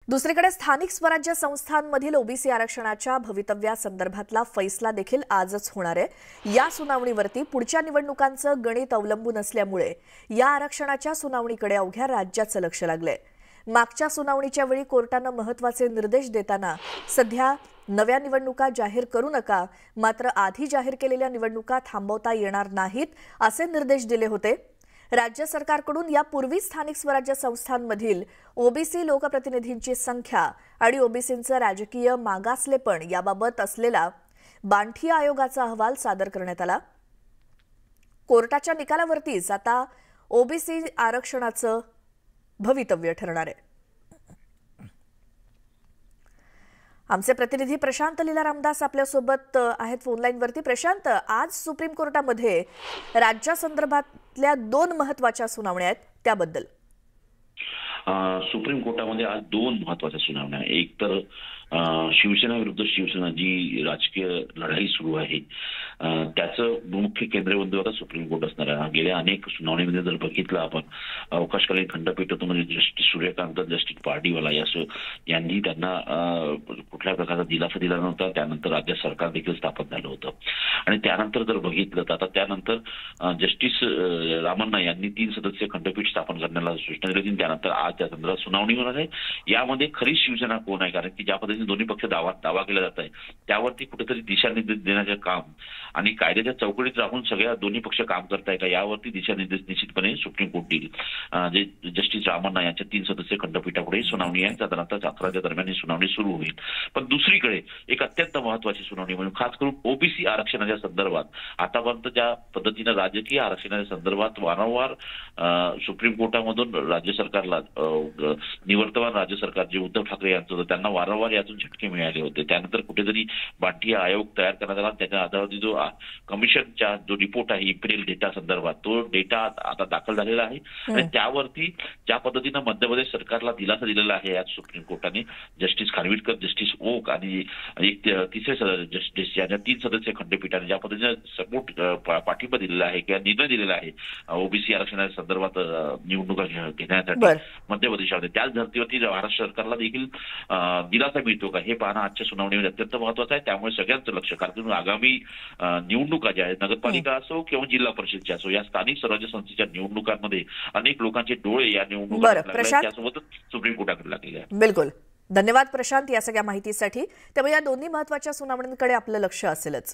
दुसरीकडे स्थानिक स्वराज्य संस्थांमधील ओबीसी आरक्षणाच्या भवितव्यासंदर्भातला फैसला देखील आजच होणार आहे। या सुनावणीवरती पुढच्या निवडणुकांचं गणित अवलंबून असल्यामुळे या आरक्षणाच्या सुनावणीकडे अवघ्या राज्याचं लक्ष लागलंय। मागच्या सुनावणीच्या वेळी कोर्टाने महत्त्वाचे निर्देश देताना सध्या नव्या निवडणुका जाहीर करू नका, मात्र आधी जाहीर केलेल्या निवडणुका थांबवता येणार नाहीत असे निर्देश दिले होते। राज्य सरकारकडून यापूर्वी स्थानिक स्वराज्य संस्थांमधील ओबीसी लोकप्रतिनिधींची संख्या आणि ओबीसींचं राजकीय मागासलेपण याबाबत असलेला बांठी आयोगाचा अहवाल सादर करण्यात आला। कोर्टाच्या निकालावरतीच आता ओबीसी आरक्षणाचं भवितव्य ठरणार आहे। आमचे प्रतिनिधी प्रशांत लीला रामदास आपल्या सोबत आहेत फोन लाईन वरती। प्रशांत, आज सुप्रीम कोर्टामध्ये राज्यासंदर्भातल्या 2 महत्त्वाच्या सुनावण्या आहेत, त्याबद्दल सुप्रीम कोर्टामध्ये आज 2 महत्त्वाच्या सुनावण्या। एक तर शिवसेना विरुद्ध शिवसेना जी राजकीय लढाई सुरू आहे त्याचं मुख्य केंद्रबिंदू आता सुप्रीम कोर्ट असणार आहे। गेल्या अनेक सुनावणीमध्ये जर बघितलं आपण अवकाशकालीन खंडपीठातून म्हणजे जस्टिस सूर्यकांत, जस्टिस पार्टीवाला यांनी त्यांना कुठल्या प्रकारचा दिलासा दिला नव्हता। त्यानंतर राज्य सरकार देखील स्थापन झालं होतं आणि त्यानंतर जर बघितलं तर आता त्यानंतर जस्टिस रामण्णा यांनी 3 सदस्यीय खंडपीठ स्थापन करण्याला सूचना दिली। त्यानंतर आज त्या संदर्भात सुनावणी होणार आहे। यामध्ये खरी शिवसेना कोण आहे, कारण की ज्या पद्धतीने दोन्ही पक्ष दावा केला जात आहे त्यावरती कुठेतरी दिशानिर्देश देण्याचे काम आणि कायद्याच्या चौकटीत राहून सगळ्या दोन्ही पक्ष काम करताय का यावरती दिशानिर्देश निश्चितपणे सुप्रीम कोर्ट देईल। जे जस्टिस रामण्णा यांच्या 3 सदस्यीय खंडपीठापुढे सुनावणी आहे। साधारणतः 11च्या दरम्यान ही सुनावणी सुरू होईल। पण दुसरीकडे एक अत्यंत महत्त्वाची सुनावणी म्हणजे खास करून ओबीसी आरक्षणाच्या संदर्भात आतापर्यंत ज्या पद्धतीने राजकीय आरक्षणाच्या संदर्भात वारंवार सुप्रीम कोर्टामधून राज्य सरकारला निवर्तमान राज्य सरकार जे उद्धव ठाकरे यांचं होतं त्यांना वारंवार यातून झटके मिळाले होते। त्यानंतर कुठेतरी बांठी आयोग तयार करण्यात आला। त्याच्या आधारावरती जो कमिशनचा जो रिपोर्ट आहे इम्पिरियल डेटा संदर्भात तो डेटा आता दाखल झालेला आहे आणि त्यावरती ज्या पद्धतीने मध्य प्रदेश सरकारला दिलासा दिलेला आहे आज सुप्रीम कोर्टाने जस्टिस खानविलकर, जस्टिस ओक आणि एक तिसरे जस्टिस या 3 सदस्यीय खंडपीठाने ज्या पद्धतीने सपोर्ट पाठिंबा दिलेला आहे किंवा निर्णय दिलेला आहे ओबीसी आरक्षणाच्या संदर्भात निवडणुका घेण्यासाठी मध्य प्रदेशामध्ये, त्याच धर्तीवरती महाराष्ट्र सरकारला देखील दिलासा मिळतो का हे पाहणं आजच्या सुनावणीमध्ये अत्यंत महत्त्वाचं आहे। त्यामुळे सगळ्यांचं लक्ष, कारण आगामी निवडणुका ज्या आहेत नगरपालिका असो किंवा जिल्हा परिषदच्या असो या स्थानिक स्वराज्य संस्थेच्या निवडणुकांमध्ये अनेक लोकांचे डोळे या निवडणुकांमध्ये त्यासोबतच सुप्रीम कोर्टाकडे लागलेले आहेत। बिलकुल, धन्यवाद प्रशांत या सगळ्या माहितीसाठी। त्यामुळे या दोन्ही महत्त्वाच्या सुनावणींकडे आपलं लक्ष असेलच।